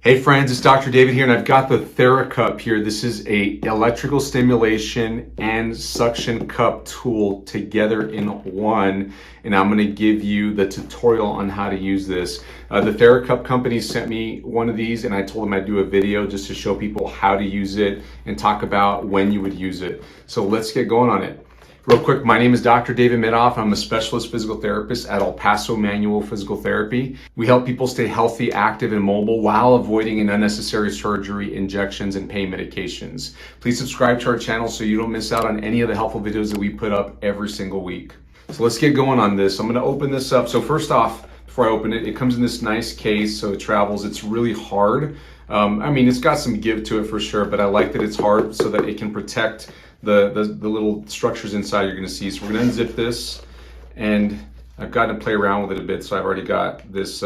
Hey friends, it's Dr. David here, and I've got the Thera Cup here. This is a electrical stimulation and suction cup tool together in one, and I'm going to give you the tutorial on how to use this. The Thera Cup company sent me one of these, and I told them I'd do a video just to show people how to use it and talk about when you would use it. So let's get going on it. Real quick, my name is Dr. David Midoff. I'm a specialist physical therapist at Paso Manual Physical Therapy. We help people stay healthy, active, and mobile while avoiding an unnecessary surgery, injections, and pain medications. Please subscribe to our channel so you don't miss out on any of the helpful videos that we put up every single week. So let's get going on this. I'm going to open this up. So first off, before I open it, it comes in this nice case, so it travels. It's really hard. I mean, it's got some give to it for sure, but I like that it's hard so that it can protect the little structures inside you're going to see. So we're going to unzip this, and I've gotten to play around with it a bit. So I've already got this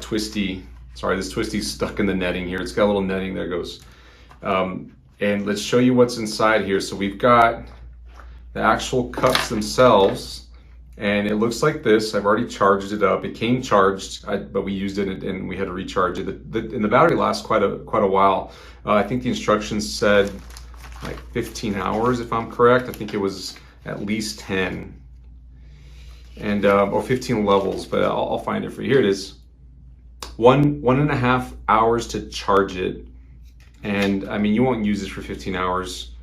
twisty stuck in the netting here. It's got a little netting, there it goes. And let's show you what's inside here. So we've got the actual cups themselves, and it looks like this. I've already charged it up. It came charged, but we used it and we had to recharge it. And the battery lasts quite a while. I think the instructions said like 15 hours, if I'm correct. I think it was at least 10, and or 15 levels, but I'll find it for you. Here it is. 1.5 hours to charge it, and I mean, you won't use this for 15 hours.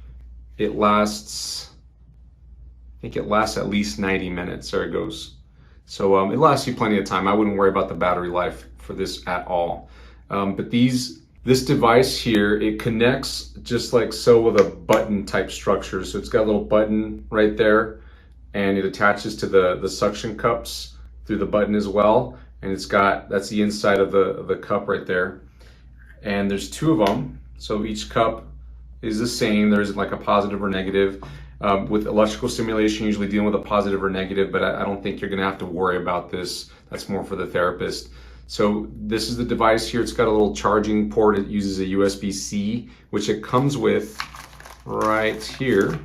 It lasts, I think it lasts at least 90 minutes. There it goes. So it lasts you plenty of time. I wouldn't worry about the battery life for this at all. But this device here, it connects just like so with a button type structure. So it's got a little button right there, and it attaches to the suction cups through the button as well. And that's the inside of the cup right there. And there's two of them. So each cup is the same. There isn't like a positive or negative. With electrical stimulation, usually dealing with a positive or negative, but I don't think you're gonna have to worry about this. That's more for the therapist. So this is the device here. It's got a little charging port. It uses a USB-C, which it comes with right here.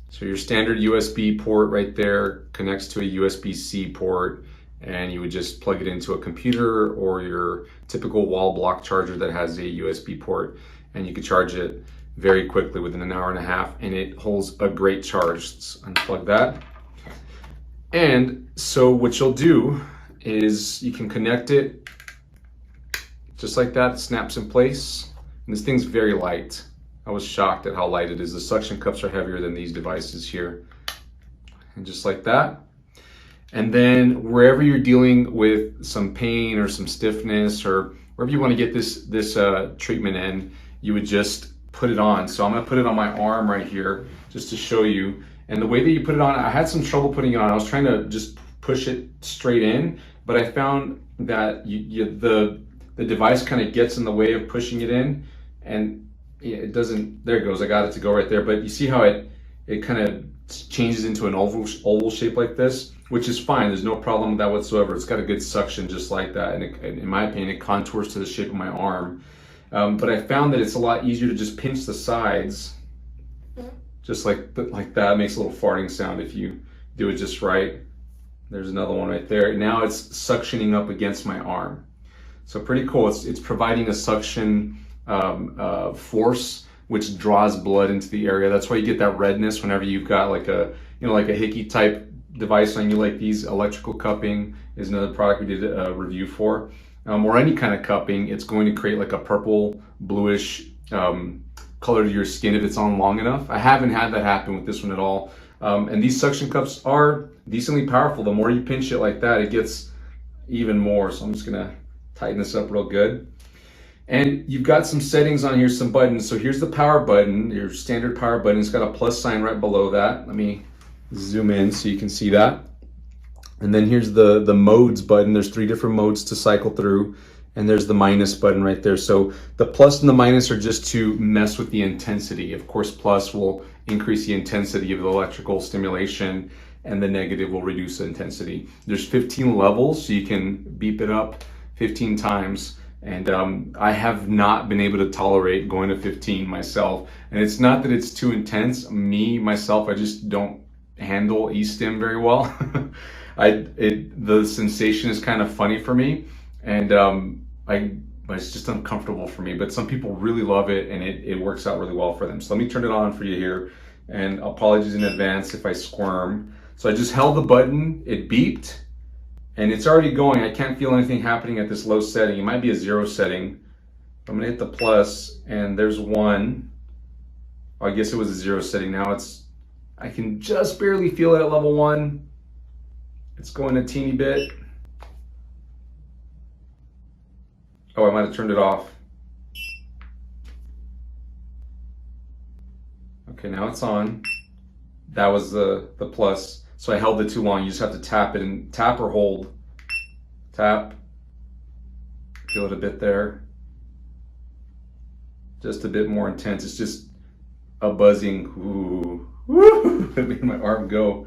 So your standard USB port right there connects to a USB-C port, and you would just plug it into a computer or your typical wall block charger that has a USB port, and you can charge it very quickly within an hour and a half, and it holds a great charge. Let's unplug that. And so what you'll do is you can connect it just like that. It snaps in place, and this thing's very light. I was shocked at how light it is. The suction cups are heavier than these devices here, and just like that. And then wherever you're dealing with some pain or some stiffness, or wherever you want to get this treatment in, you would just put it on. So I'm going to put it on my arm right here just to show you. And the way that you put it on, I had some trouble putting it on. I was trying to just push it straight in, but I found that the device kind of gets in the way of pushing it in, and it doesn't. There it goes. I got it to go right there. But you see how it kind of changes into an oval shape like this, which is fine. There's no problem with that whatsoever. It's got a good suction just like that, and in my opinion, it contours to the shape of my arm. But I found that it's a lot easier to just pinch the sides, just like that. It makes a little farting sound if you do it just right. There's another one right there. Now it's suctioning up against my arm. So pretty cool. It's providing a suction force which draws blood into the area. That's why you get that redness whenever you've got like a hickey type device on you, like these. Electrical cupping is another product we did a review for. Or any kind of cupping, it's going to create like a purple bluish color to your skin if it's on long enough. I haven't had that happen with this one at all. And these suction cups are decently powerful. The more you pinch it like that, it gets even more. So I'm just gonna tighten this up real good. And you've got some settings on here, some buttons. So here's the power button, your standard power button. It's got a plus sign right below that. Let me zoom in so you can see that. And then here's the modes button. There's 3 different modes to cycle through. And there's the minus button right there. So the plus and the minus are just to mess with the intensity. Of course, plus will increase the intensity of the electrical stimulation, and the negative will reduce the intensity. There's 15 levels, so you can beep it up 15 times. And I have not been able to tolerate going to 15 myself. And it's not that it's too intense. Myself, I just don't handle E-stim very well. The sensation is kind of funny for me. And it's just uncomfortable for me, but some people really love it and it works out really well for them. So let me turn it on for you here, and apologies in advance if I squirm. So I just held the button, it beeped, and it's already going. I can't feel anything happening at this low setting. It might be a 0 setting. I'm gonna hit the plus, and there's 1. Oh, I guess it was a 0 setting. Now I can just barely feel it at level 1. It's going a teeny bit. Oh, I might have turned it off. Okay, now it's on. That was the plus. So I held it too long. You just have to tap it, and tap or hold. Tap. Feel it a bit there. Just a bit more intense. It's just a buzzing. Ooh. Woo! It made my arm go.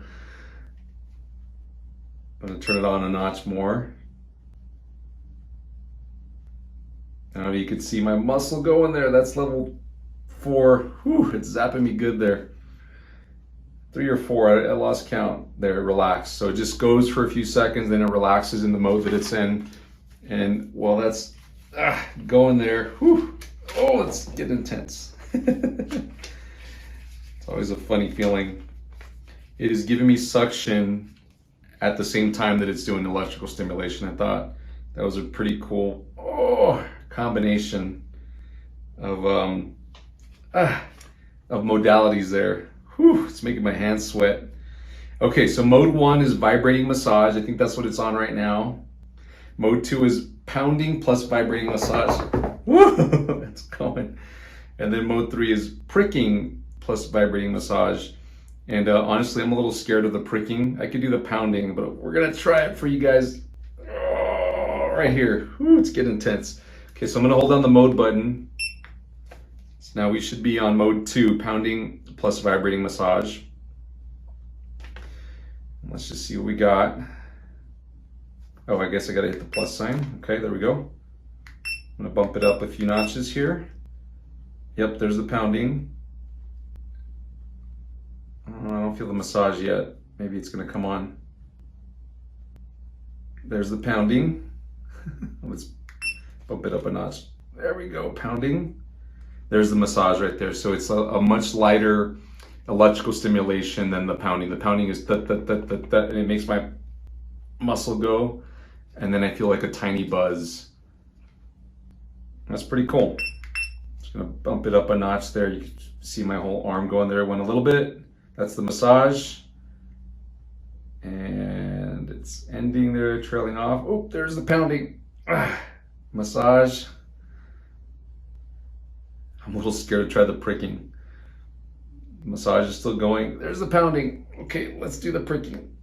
I'm gonna turn it on a notch more. Now you can see my muscle going there. That's level 4. Whew, it's zapping me good there. 3 or 4, I lost count there, relaxed. So it just goes for a few seconds, then it relaxes in the mode that it's in. And while that's going there, whew, oh, it's getting intense. It's always a funny feeling. It is giving me suction at the same time that it's doing electrical stimulation. I thought that was a pretty cool combination of modalities there. Whew, it's making my hands sweat. Okay, so mode 1 is vibrating massage. I think that's what it's on right now. Mode 2 is pounding plus vibrating massage. Woo, it's going. And then mode 3 is pricking plus vibrating massage. And honestly, I'm a little scared of the pricking. I could do the pounding, but we're gonna try it for you guys. Oh, right here. Whew, it's getting intense. Okay, so I'm gonna hold down the mode button. So now we should be on mode 2, pounding plus vibrating massage. Let's just see what we got. Oh, I guess I gotta hit the plus sign. Okay, there we go. I'm gonna bump it up a few notches here. Yep, there's the pounding. I don't feel the massage yet. Maybe it's gonna come on. There's the pounding. Let's bump it up a notch. There we go, pounding. There's the massage right there. So it's a much lighter electrical stimulation than the pounding. The pounding is that, and it makes my muscle go. And then I feel like a tiny buzz. That's pretty cool. Just gonna bump it up a notch there. You can see my whole arm going there. It went a little bit. That's the massage. And it's ending there, trailing off. Oh, there's the pounding. Massage. I'm a little scared to try the pricking. Massage is still going. There's the pounding. Okay, let's do the pricking.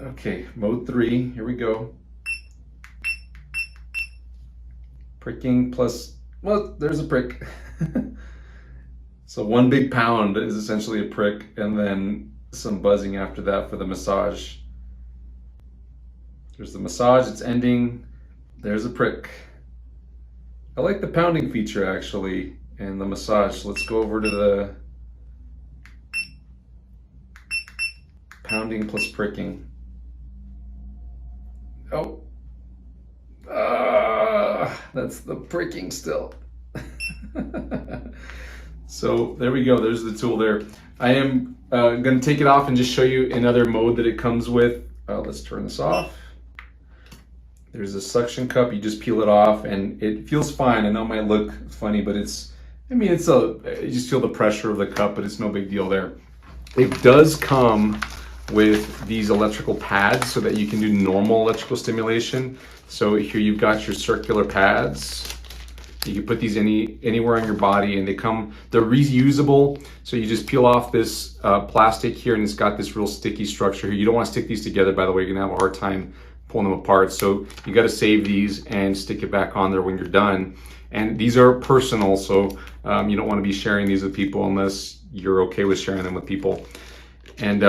Okay, mode 3, here we go. Pricking plus, well, there's a prick. So 1 big pound is essentially a prick, and then some buzzing after that for the massage. There's the massage, it's ending. There's a prick. I like the pounding feature actually, and the massage. Let's go over to the pounding plus pricking. Oh, that's the pricking still. So there we go, there's the tool there. I am gonna take it off and just show you another mode that it comes with. Let's turn this off. There's a suction cup, you just peel it off and it feels fine. I know it might look funny, but you just feel the pressure of the cup, but it's no big deal there. It does come with these electrical pads so that you can do normal electrical stimulation. So here you've got your circular pads. You can put these anywhere on your body, and they're reusable. So you just peel off this plastic here, and it's got this real sticky structure here. You don't want to stick these together, by the way. You're gonna have a hard time pulling them apart. So you got to save these and stick it back on there when you're done. And these are personal, so you don't want to be sharing these with people unless you're okay with sharing them with people. And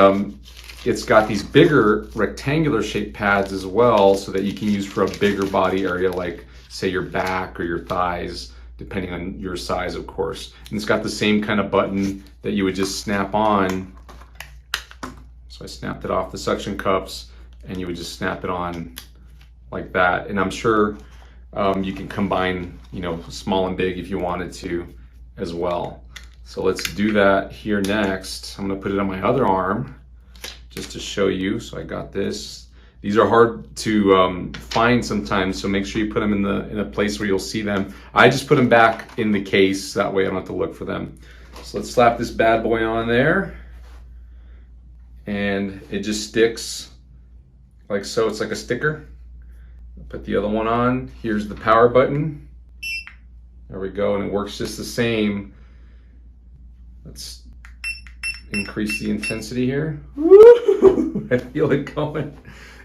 it's got these bigger rectangular shaped pads as well, so that you can use for a bigger body area, like say your back or your thighs, depending on your size, of course. And it's got the same kind of button that you would just snap on. So I snapped it off the suction cups, and you would just snap it on like that. And I'm sure you can combine, you know, small and big if you wanted to as well. So let's do that here next. I'm gonna put it on my other arm just to show you. So I got this. These are hard to find sometimes, so make sure you put them in a place where you'll see them. I just put them back in the case, that way I don't have to look for them. So let's slap this bad boy on there, and it just sticks like so. It's like a sticker. Put the other one on. Here's the power button. There we go, and it works just the same. Let's increase the intensity here. Woo! I feel it going.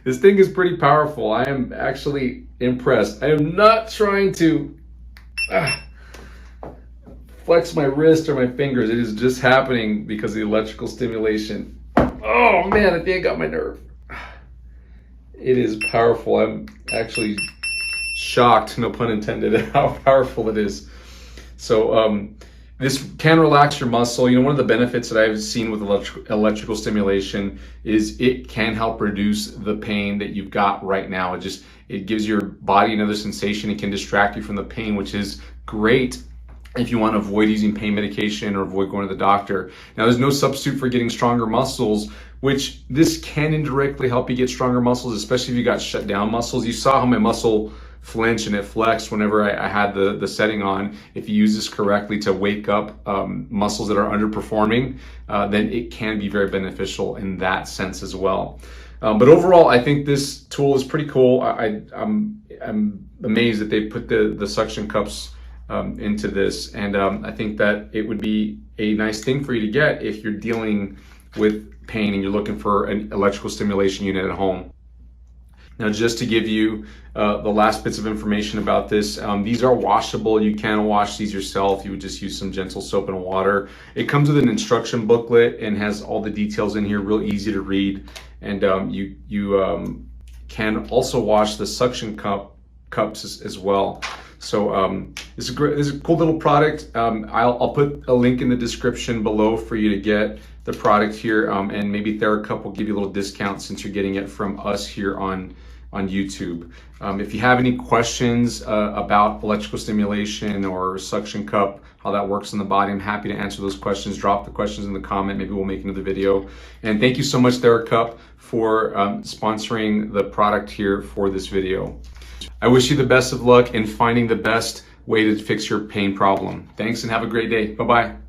This thing is pretty powerful. I am actually impressed. I am not trying to flex my wrist or my fingers. It is just happening because of the electrical stimulation. Oh man, I think I got my nerve. It is powerful. I'm actually shocked, no pun intended, at how powerful it is. So this can relax your muscle. You know, one of the benefits that I've seen with electrical stimulation is it can help reduce the pain that you've got right now. It gives your body another sensation. It can distract you from the pain, which is great if you want to avoid using pain medication or avoid going to the doctor. Now, there's no substitute for getting stronger muscles, which this can indirectly help you get stronger muscles, especially if you got shut down muscles. You saw how my muscle flinch and it flexed whenever I had the setting on. If you use this correctly to wake up muscles that are underperforming, then it can be very beneficial in that sense as well. But overall, I think this tool is pretty cool. I'm amazed that they put the suction cups into this, and I think that it would be a nice thing for you to get if you're dealing with pain and you're looking for an electrical stimulation unit at home. Now, just to give you the last bits of information about this, these are washable. You can wash these yourself. You would just use some gentle soap and water. It comes with an instruction booklet and has all the details in here, real easy to read. And you can also wash the suction cups as well. So this is a cool little product. I'll put a link in the description below for you to get the product here, and maybe Thera Cup will give you a little discount since you're getting it from us here on YouTube. If you have any questions about electrical stimulation or suction cup, how that works in the body, I'm happy to answer those questions. Drop the questions in the comment. Maybe we'll make another video. And thank you so much, Thera Cup, for sponsoring the product here for this video. I wish you the best of luck in finding the best way to fix your pain problem. Thanks and have a great day. Bye-bye.